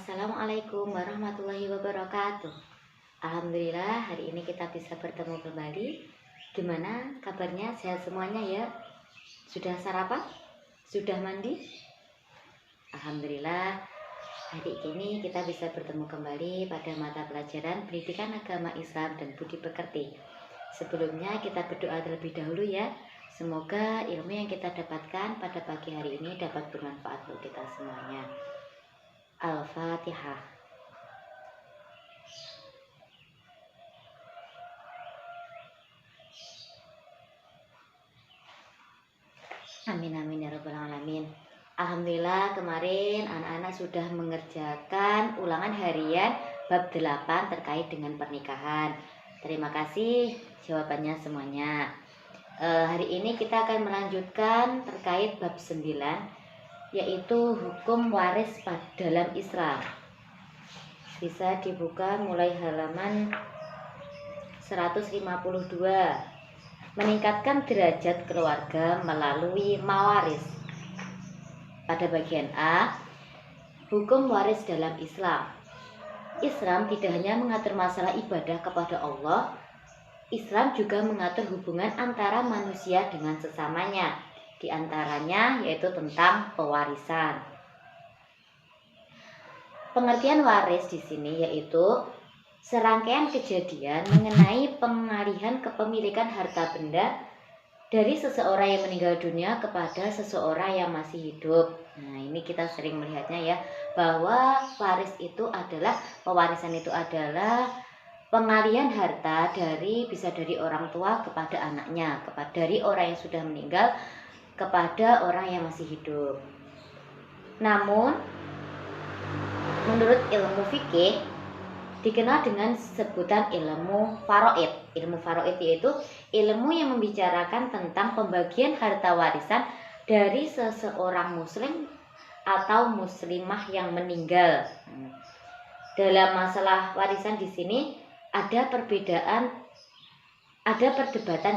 Assalamualaikum warahmatullahi wabarakatuh. Alhamdulillah hari ini kita bisa bertemu kembali. Gimana kabarnya? Sehat semuanya ya? Sudah sarapan? Sudah mandi? Alhamdulillah hari ini kita bisa bertemu kembali pada mata pelajaran Pendidikan Agama Islam dan Budi Pekerti. Sebelumnya kita berdoa terlebih dahulu ya. Semoga ilmu yang kita dapatkan pada pagi hari ini dapat bermanfaat untuk kita semuanya. Al-Fatihah. Amin amin ya rabbal alamin. Alhamdulillah kemarin anak-anak sudah mengerjakan ulangan harian bab 8 terkait dengan pernikahan. Terima kasih jawabannya semuanya. Hari ini kita akan melanjutkan terkait bab 9, yaitu hukum waris dalam Islam. Bisa dibuka mulai halaman 152. Meningkatkan derajat keluarga melalui mawaris. Pada bagian A, hukum waris dalam Islam. Islam tidak hanya mengatur masalah ibadah kepada Allah, Islam juga mengatur hubungan antara manusia dengan sesamanya, di antaranya yaitu tentang pewarisan. Pengertian waris di sini yaitu serangkaian kejadian mengenai pengalihan kepemilikan harta benda dari seseorang yang meninggal dunia kepada seseorang yang masih hidup. Nah, ini kita sering melihatnya ya, bahwa pewarisan itu adalah pengalihan harta bisa dari orang tua kepada anaknya, dari orang yang sudah meninggal kepada orang yang masih hidup. Namun, menurut ilmu fikih dikenal dengan sebutan ilmu faraid. Ilmu faraid yaitu ilmu yang membicarakan tentang pembagian harta warisan dari seseorang muslim atau muslimah yang meninggal. Dalam masalah warisan di sini ada perdebatan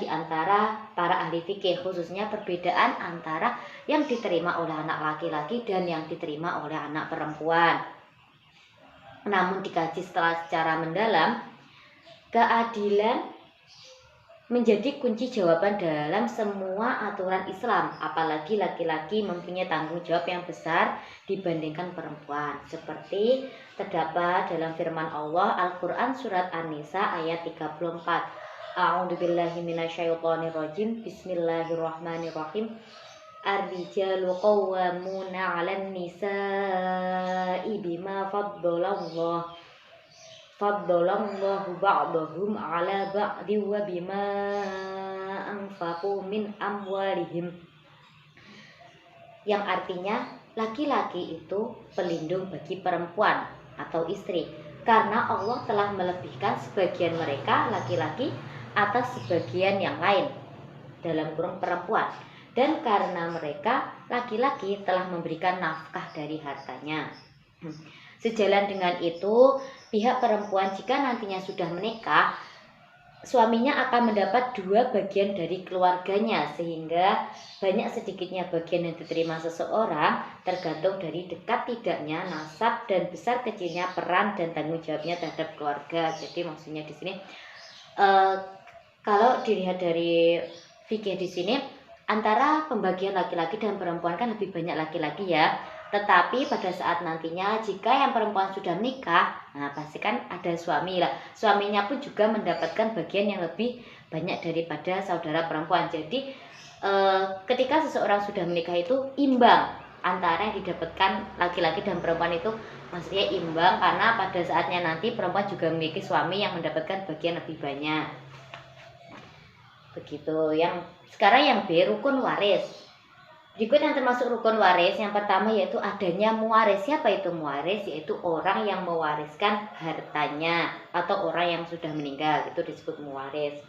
di antara para ahli fikih, khususnya perbedaan antara yang diterima oleh anak laki-laki dan yang diterima oleh anak perempuan. Namun dikaji secara mendalam, keadilan menjadi kunci jawaban dalam semua aturan Islam, apalagi laki-laki mempunyai tanggung jawab yang besar dibandingkan perempuan, seperti terdapat dalam firman Allah Al-Quran surat An-Nisa ayat 34. A'udzubillahi minasyaitonirrajim. Bismillahirrahmanirrahim. Ar-rijalu qawwamuna 'alan nisa'i bima faddalallahu ba'dahum 'ala ba'di wa bima anfaqu min amwalihim. Yang artinya laki-laki itu pelindung bagi perempuan atau istri, karena Allah telah melebihkan sebagian mereka laki-laki atas sebagian yang lain dalam kurung perempuan, dan karena mereka laki-laki telah memberikan nafkah dari hartanya. Sejalan dengan itu, pihak perempuan jika nantinya sudah menikah, suaminya akan mendapat 2 bagian dari keluarganya, sehingga banyak sedikitnya bagian yang diterima seseorang tergantung dari dekat tidaknya nasab dan besar kecilnya peran dan tanggung jawabnya terhadap keluarga. Jadi maksudnya di sini kalau dilihat dari fikih di sini, antara pembagian laki-laki dan perempuan kan lebih banyak laki-laki ya. Tetapi pada saat nantinya jika yang perempuan sudah menikah, nah pasti kan ada suami lah. Suaminya pun juga mendapatkan bagian yang lebih banyak daripada saudara perempuan. Jadi ketika seseorang sudah menikah itu imbang antara yang didapatkan laki-laki dan perempuan, itu maksudnya imbang, karena pada saatnya nanti perempuan juga memiliki suami yang mendapatkan bagian lebih banyak. Begitu. Sekarang yang B, rukun waris. Berikut yang termasuk rukun waris, yang pertama yaitu adanya muwaris. Siapa itu muwaris? Yaitu orang yang mewariskan hartanya atau orang yang sudah meninggal, itu disebut muwaris.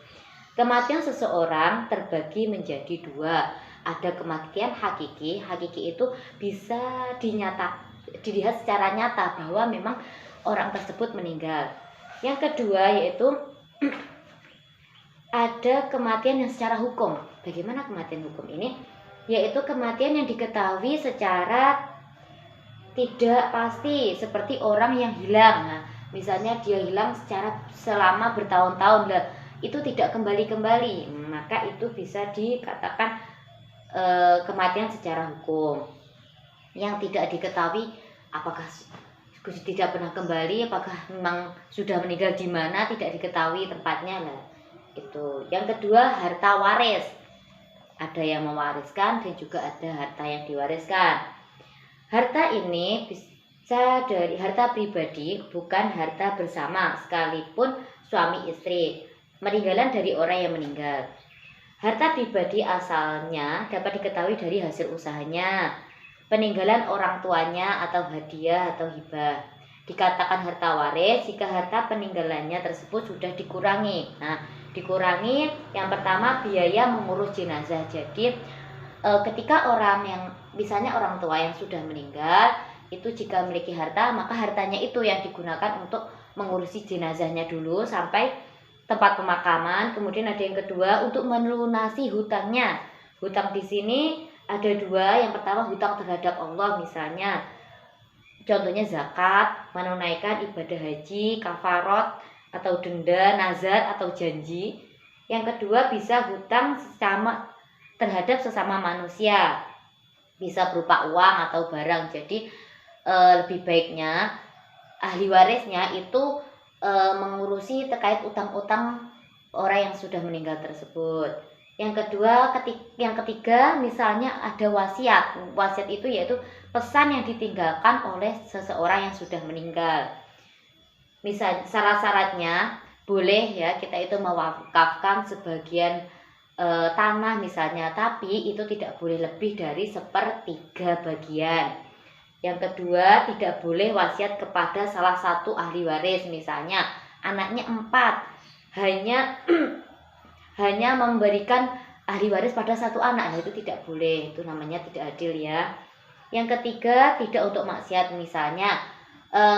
Kematian seseorang terbagi menjadi 2. Ada kematian hakiki. Hakiki itu bisa dilihat secara nyata bahwa memang orang tersebut meninggal. Yang kedua yaitu ada kematian yang secara hukum. Bagaimana kematian hukum ini? Yaitu kematian yang diketahui secara Tidak pasti seperti orang yang hilang. Nah, misalnya dia hilang selama bertahun-tahun lah, itu tidak kembali-kembali, maka itu bisa dikatakan kematian secara hukum. Yang tidak diketahui apakah tidak pernah kembali, apakah memang sudah meninggal di mana, tidak diketahui tempatnya lah. Itu. Yang kedua, harta waris. Ada yang mewariskan dan juga ada harta yang diwariskan. Harta ini bisa dari harta pribadi, bukan harta bersama, sekalipun suami istri. Meninggalan dari orang yang meninggal. Harta pribadi asalnya dapat diketahui dari hasil usahanya, peninggalan orang tuanya atau hadiah atau hibah. Dikatakan harta waris jika harta peninggalannya tersebut sudah dikurangi. Nah, dikurangi yang pertama biaya mengurus jenazah. Jadi ketika orang yang misalnya orang tua yang sudah meninggal itu jika memiliki harta, maka hartanya itu yang digunakan untuk mengurusi jenazahnya dulu sampai tempat pemakaman. Kemudian ada yang kedua untuk melunasi hutangnya. Hutang di sini ada dua. Yang pertama hutang terhadap Allah, misalnya contohnya zakat, menunaikan ibadah haji, kafarot atau denda, nazar atau janji. Yang kedua bisa hutang terhadap sesama manusia, bisa berupa uang atau barang. Jadi lebih baiknya ahli warisnya itu mengurusi terkait utang-utang orang yang sudah meninggal tersebut. Yang ketiga misalnya ada wasiat. Wasiat itu yaitu pesan yang ditinggalkan oleh seseorang yang sudah meninggal. Misal syarat-syaratnya boleh ya kita itu mewakafkan sebagian tanah misalnya, tapi itu tidak boleh lebih dari 1/3 bagian. Yang kedua, tidak boleh wasiat kepada salah satu ahli waris, misalnya anaknya 4, hanya memberikan ahli waris pada satu anak. Nah, itu tidak boleh, itu namanya tidak adil ya. Yang ketiga, tidak untuk maksiat, misalnya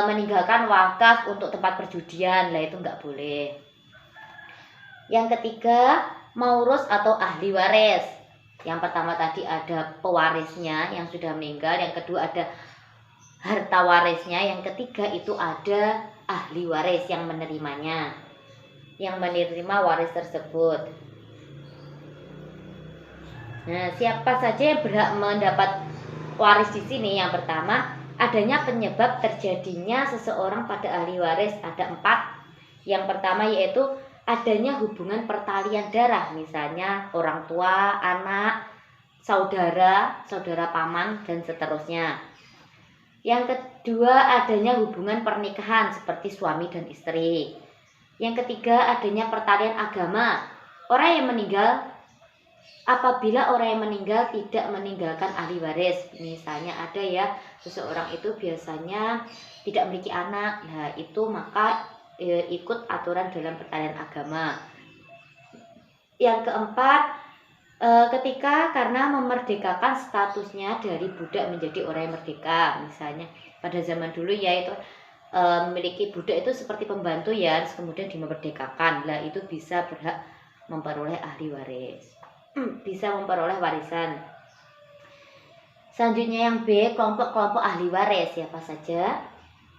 meninggalkan wakaf untuk tempat perjudian, lah itu nggak boleh. Yang ketiga, maurus atau ahli waris. Yang pertama tadi ada pewarisnya yang sudah meninggal, yang kedua ada harta warisnya, yang ketiga itu ada ahli waris yang menerimanya, yang menerima waris tersebut. Nah, siapa saja yang berhak mendapat waris di sini? Yang pertama, adanya penyebab terjadinya seseorang pada ahli waris, ada 4. Yang pertama yaitu adanya hubungan pertalian darah, misalnya orang tua, anak, saudara paman, dan seterusnya. Yang kedua adanya hubungan pernikahan seperti suami dan istri. Yang ketiga adanya pertalian agama. Apabila orang yang meninggal tidak meninggalkan ahli waris, misalnya ada ya seseorang itu biasanya tidak memiliki anak, nah itu maka ikut aturan dalam pertalian agama. Yang keempat, ketika karena memerdekakan statusnya dari budak menjadi orang yang merdeka, misalnya pada zaman dulu ya itu memiliki budak itu seperti pembantu ya, kemudian dimerdekakan, lah itu bisa berhak memperoleh ahli waris, bisa memperoleh warisan. Selanjutnya yang B, kelompok-kelompok ahli waris. Siapa saja?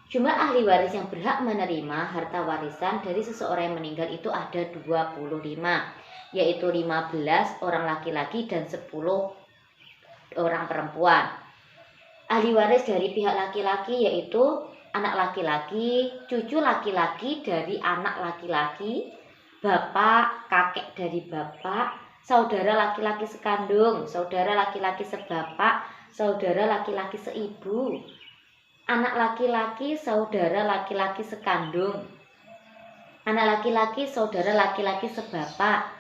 Jumlah ahli waris yang berhak menerima harta warisan dari seseorang yang meninggal itu ada 25, yaitu 15 orang laki-laki dan 10 orang perempuan. Ahli waris dari pihak laki-laki yaitu anak laki-laki, cucu laki-laki dari anak laki-laki, bapak, kakek dari bapak, saudara laki-laki sekandung, saudara laki-laki sebapak, saudara laki-laki seibu, anak laki-laki, saudara laki-laki sekandung, anak laki-laki, saudara laki-laki sebapak,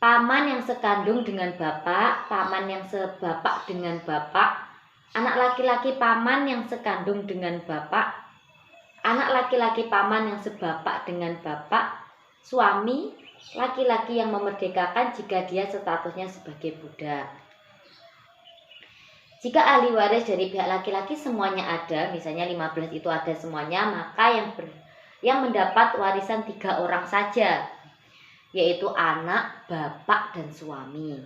paman yang sekandung dengan bapak, paman yang sebapak dengan bapak, anak laki-laki paman yang sekandung dengan bapak, anak laki-laki paman yang sebapak dengan bapak, suami laki-laki yang memerdekakan jika dia statusnya sebagai budak. Jika ahli waris dari pihak laki-laki semuanya ada, misalnya 15 itu ada semuanya, maka yang mendapat warisan 3 orang saja, yaitu anak, bapak, dan suami.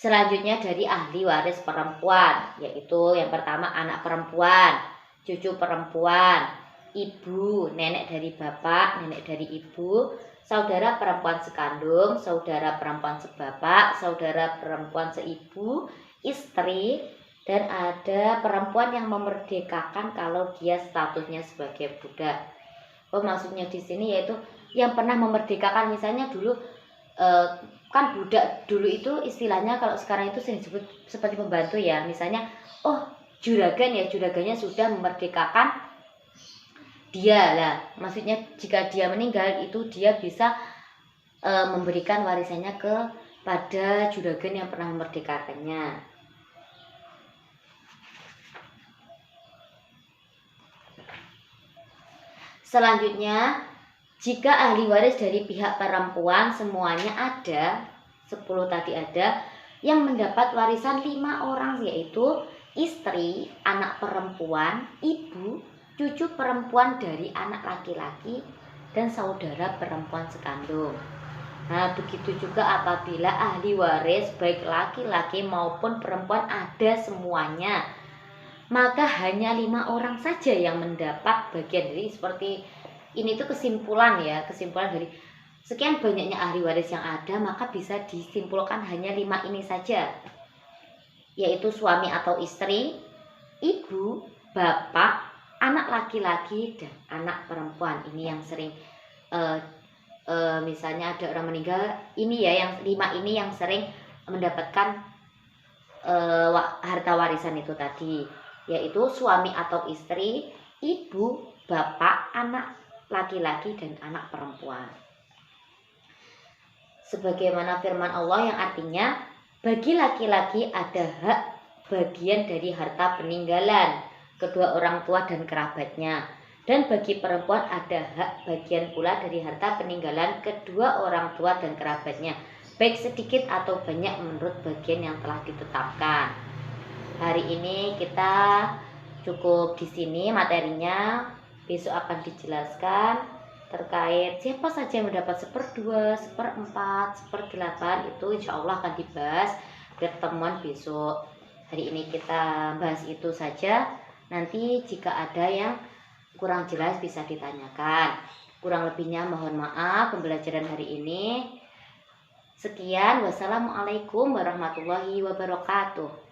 Selanjutnya dari ahli waris perempuan, yaitu yang pertama anak perempuan, cucu perempuan, ibu, nenek dari bapak, nenek dari ibu, saudara perempuan sekandung, saudara perempuan sebapak, saudara perempuan seibu, istri, dan ada perempuan yang memerdekakan kalau dia statusnya sebagai budak. Oh, maksudnya di sini yaitu yang pernah memerdekakan, misalnya dulu kan budak dulu itu istilahnya, kalau sekarang itu sering disebut seperti pembantu ya, misalnya oh juragan ya, juragannya sudah memerdekakan dia lah, maksudnya jika dia meninggal itu dia bisa memberikan warisannya kepada juragan yang pernah memerdekakannya. Selanjutnya, jika ahli waris dari pihak perempuan semuanya ada, 10 tadi ada, yang mendapat warisan 5 orang, yaitu istri, anak perempuan, ibu, cucu perempuan dari anak laki-laki, dan saudara perempuan sekandung. Nah, begitu juga apabila ahli waris baik laki-laki maupun perempuan ada semuanya, maka hanya 5 orang saja yang mendapat bagian. Jadi seperti ini tuh kesimpulan ya, kesimpulan dari sekian banyaknya ahli waris yang ada, maka bisa disimpulkan hanya 5 ini saja, yaitu suami atau istri, ibu, bapak, anak laki-laki, dan anak perempuan. Ini yang sering misalnya ada orang meninggal, ini ya yang 5 ini yang sering mendapatkan harta warisan itu tadi, yaitu suami atau istri, ibu, bapak, anak laki-laki, dan anak perempuan. Sebagaimana firman Allah yang artinya, bagi laki-laki ada hak bagian dari harta peninggalan kedua orang tua dan kerabatnya, dan bagi perempuan ada hak bagian pula dari harta peninggalan kedua orang tua dan kerabatnya, baik sedikit atau banyak menurut bagian yang telah ditetapkan. Hari ini kita cukup di sini materinya. Besok akan dijelaskan terkait siapa saja yang mendapat 1/2, 1/4, 1/8, itu insya Allah akan dibahas pertemuan besok. Hari ini kita bahas itu saja. Nanti jika ada yang kurang jelas bisa ditanyakan. Kurang lebihnya mohon maaf pembelajaran hari ini. Sekian, wassalamualaikum warahmatullahi wabarakatuh.